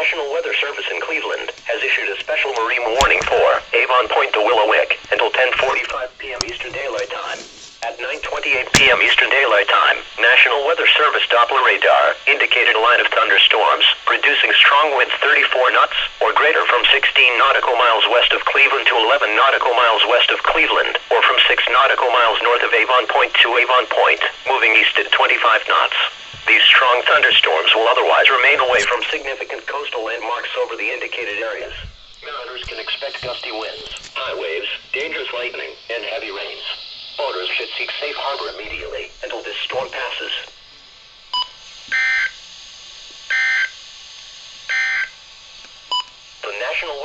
National Weather Service in Cleveland has issued a special marine warning for Avon Point to Willowick until 10:45 p.m. Eastern Daylight Time. At 9:28 p.m. Eastern Daylight Time, National Weather Service Doppler radar indicated a line of thunderstorms, producing strong winds 34 knots or greater from 16 nautical miles west of Cleveland to 11 nautical miles west of Cleveland, or from 6 nautical miles north of Avon Point to Avon Point, moving east at 25 knots. These strong thunderstorms will otherwise remain away from significant coastal landmarks over the indicated areas. Mariners can expect gusty winds, high waves, dangerous lightning, and heavy rains. Boaters should seek safe harbor immediately until this storm passes. The National Weather